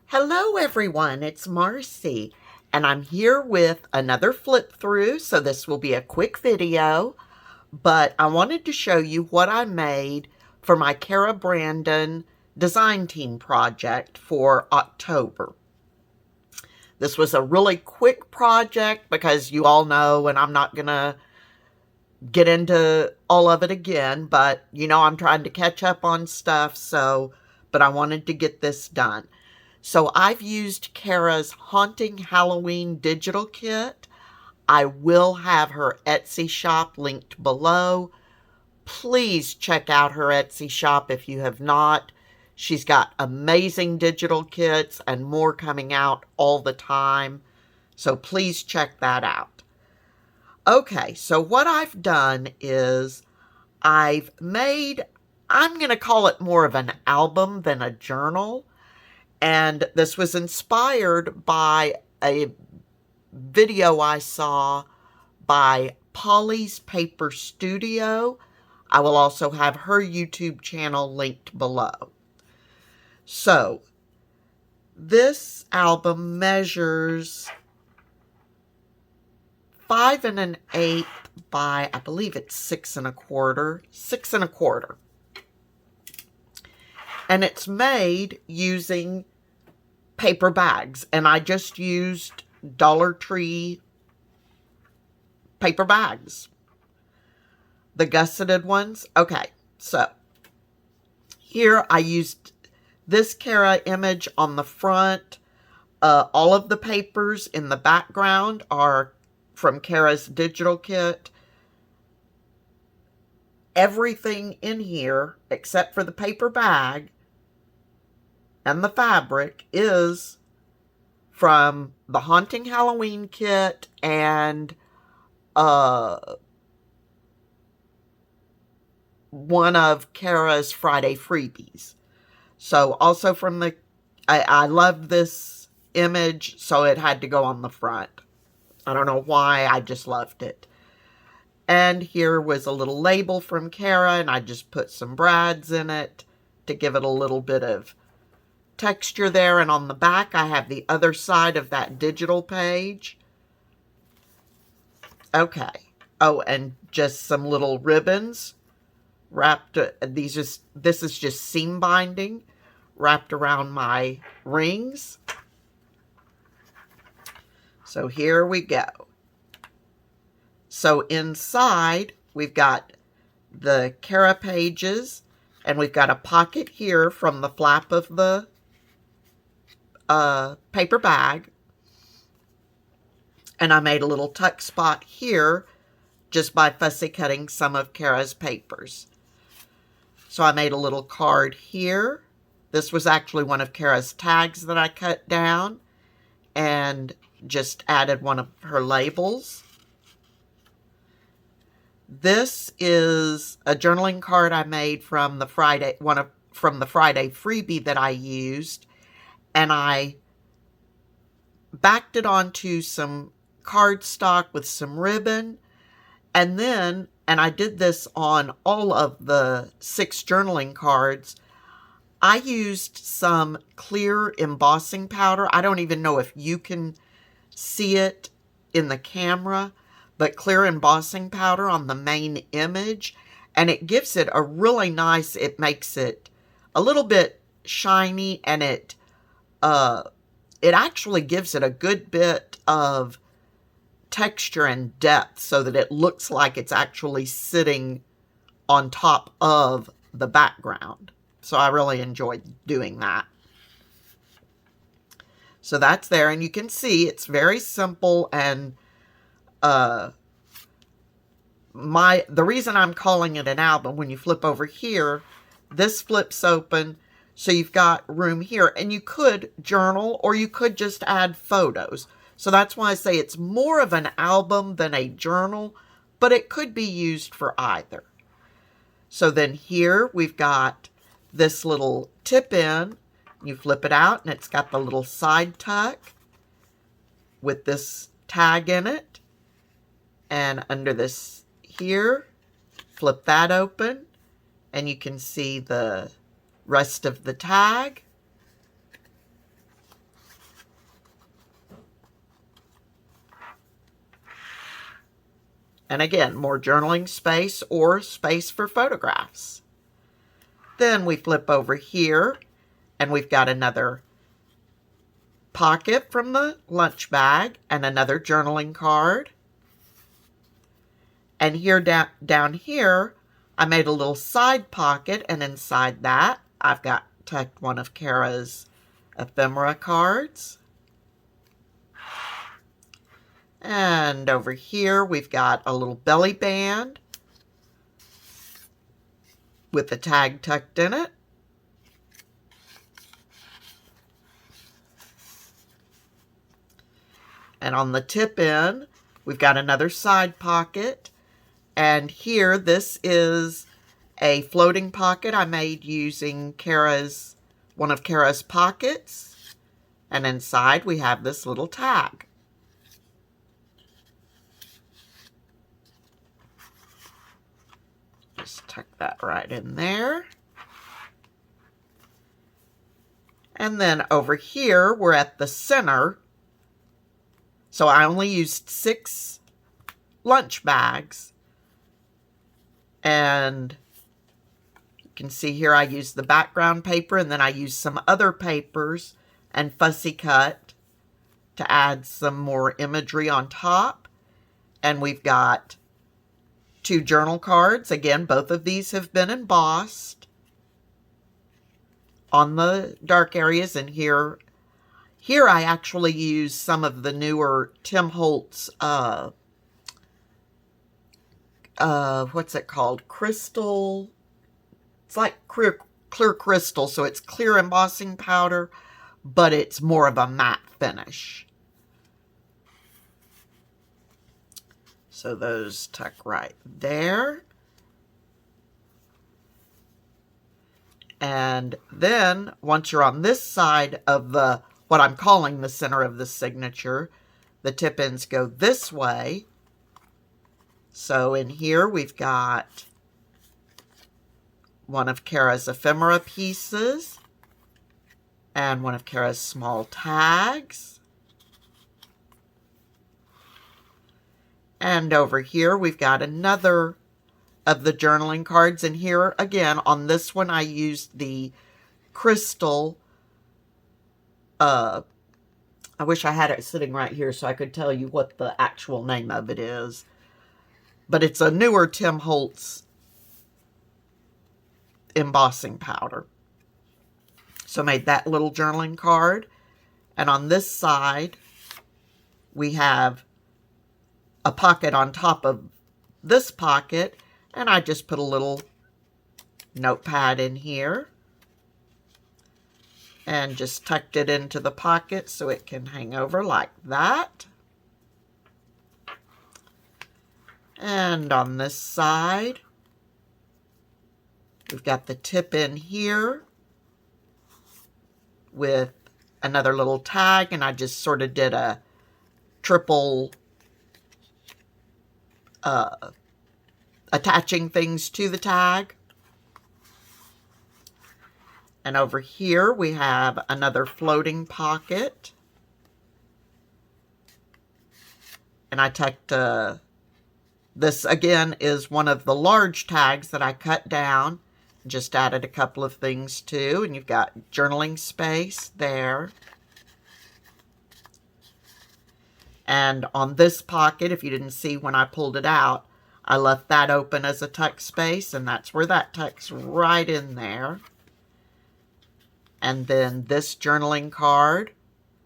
Hello everyone, it's Marcy, and I'm here with another flip through, so this will be a quick video, but I wanted to show you what I made for my Cara Brandon design team project for October. This was a really quick project because you all know, and I'm not gonna get into all of it again, but you know I'm trying to catch up on stuff, but I wanted to get this done. So I've used Cara's Haunting Halloween digital kit. I will have her Etsy shop linked below. Please check out her Etsy shop if you have not. She's got amazing digital kits and more coming out all the time. So please check that out. Okay, so what I've done is I'm going to call it more of an album than a journal. And this was inspired by a video I saw by Polly's Paper Studio. I will also have her YouTube channel linked below. So, this album measures 5 1/8 by, I believe it's 6 1/4. 6 1/4. And it's made using paper bags. And I just used Dollar Tree paper bags. The gusseted ones. Okay, so here I used this Cara image on the front. All of the papers in the background are from Cara's digital kit. Everything in here, except for the paper bag and the fabric, is from the Haunting Halloween kit and one of Cara's Friday freebies. So also from I love this image, so it had to go on the front. I don't know why, I just loved it. And here was a little label from Cara, and I just put some brads in it to give it a little bit of texture there. And on the back, I have the other side of that digital page. Okay. Oh, and just some little ribbons wrapped. This is just seam binding wrapped around my rings. So here we go. So inside, we've got the Cara pages, and we've got a pocket here from the flap of the paper bag. And I made a little tuck spot here just by fussy cutting some of Cara's papers. So I made a little card here. This was actually one of Cara's tags that I cut down and just added one of her labels. This is a journaling card I made from the Friday freebie that I used, and I backed it onto some cardstock with some ribbon, and I did this on all of the 6 journaling cards. I used some clear embossing powder. I don't even know if you can see it in the camera, but clear embossing powder on the main image, and it gives it a really nice, it makes it a little bit shiny, and it actually gives it a good bit of texture and depth so that it looks like it's actually sitting on top of the background. So I really enjoyed doing that. So that's there, and you can see it's very simple, and the reason I'm calling it an album, when you flip over here, this flips open, so you've got room here, and you could journal, or you could just add photos. So that's why I say it's more of an album than a journal, but it could be used for either. So then here we've got this little tip in. You flip it out, and it's got the little side tuck with this tag in it. And under this here, flip that open, and you can see the rest of the tag. And again, more journaling space or space for photographs. Then we flip over here and we've got another pocket from the lunch bag and another journaling card. And here down here, I made a little side pocket, and inside that, I've got tucked one of Cara's ephemera cards. And over here, we've got a little belly band with the tag tucked in it. And on the tip end, we've got another side pocket. And here, this is a floating pocket I made using one of Cara's pockets. And inside, we have this little tag. Just tuck that right in there. And then over here, we're at the center. So I only used 6 lunch bags. And you can see here I used the background paper, and then I used some other papers and fussy cut to add some more imagery on top. And we've got 2 journal cards. Again, both of these have been embossed on the dark areas. And here I actually used some of the newer Tim Holtz, what's it called? Crystal. It's like clear crystal, so it's clear embossing powder, but it's more of a matte finish. So those tuck right there. And then once you're on this side of what I'm calling the center of the signature, the tip ends go this way. So in here we've got one of Cara's ephemera pieces and one of Cara's small tags. And over here we've got another of the journaling cards. And here again, on this one, I used the crystal. I wish I had it sitting right here so I could tell you what the actual name of it is. But it's a newer Tim Holtz embossing powder. So I made that little journaling card. And on this side, we have a pocket on top of this pocket. And I just put a little notepad in here. And just tucked it into the pocket so it can hang over like that. And on this side, we've got the tip in here with another little tag, and I just sort of did a triple attaching things to the tag. And over here we have another floating pocket. And I tucked, this again is one of the large tags that I cut down. Just added a couple of things too. And you've got journaling space there. And on this pocket, if you didn't see when I pulled it out, I left that open as a tuck space. And that's where that tucks right in there. And then this journaling card,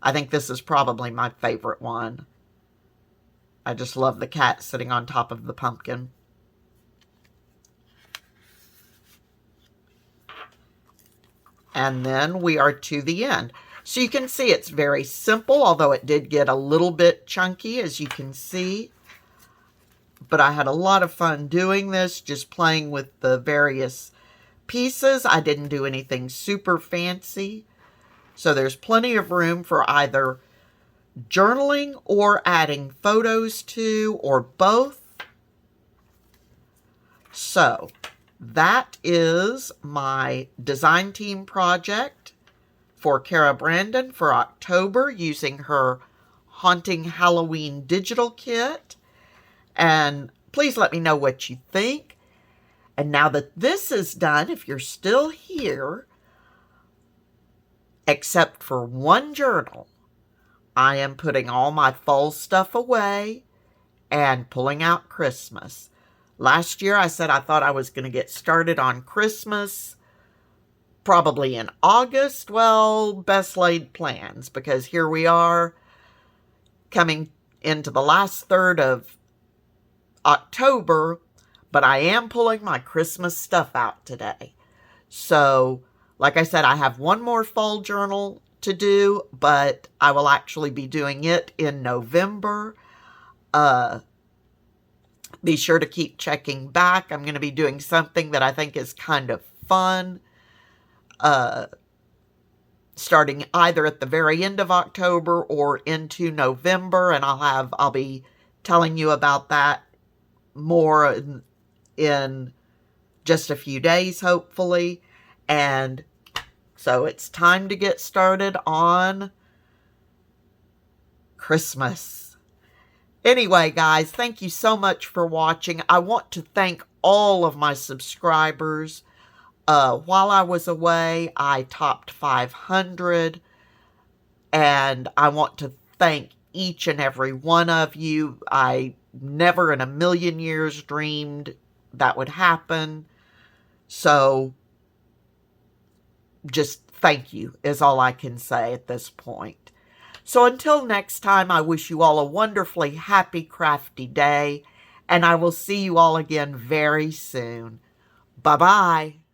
I think this is probably my favorite one. I just love the cat sitting on top of the pumpkin. And then we are to the end. So you can see it's very simple, although it did get a little bit chunky, as you can see. But I had a lot of fun doing this, just playing with the various pieces. I didn't do anything super fancy. So there's plenty of room for either journaling or adding photos to, or both. So that is my design team project for Cara Brandon for October using her Haunting Halloween digital kit. And please let me know what you think. And now that this is done, if you're still here, except for one journal, I am putting all my fall stuff away and pulling out Christmas. Last year I said I thought I was going to get started on Christmas probably in August. Well, best laid plans, because here we are coming into the last third of October, but I am pulling my Christmas stuff out today. So, like I said, I have one more fall journal to do, but I will actually be doing it in November. Be sure to keep checking back. I'm going to be doing something that I think is kind of fun, starting either at the very end of October or into November, and I'll be telling you about that more in just a few days, hopefully. And so it's time to get started on Christmas. Anyway, guys, thank you so much for watching. I want to thank all of my subscribers. While I was away, I topped 500, and I want to thank each and every one of you. I never in a million years dreamed that would happen. So, just thank you is all I can say at this point. So until next time, I wish you all a wonderfully happy, crafty day, and I will see you all again very soon. Bye-bye.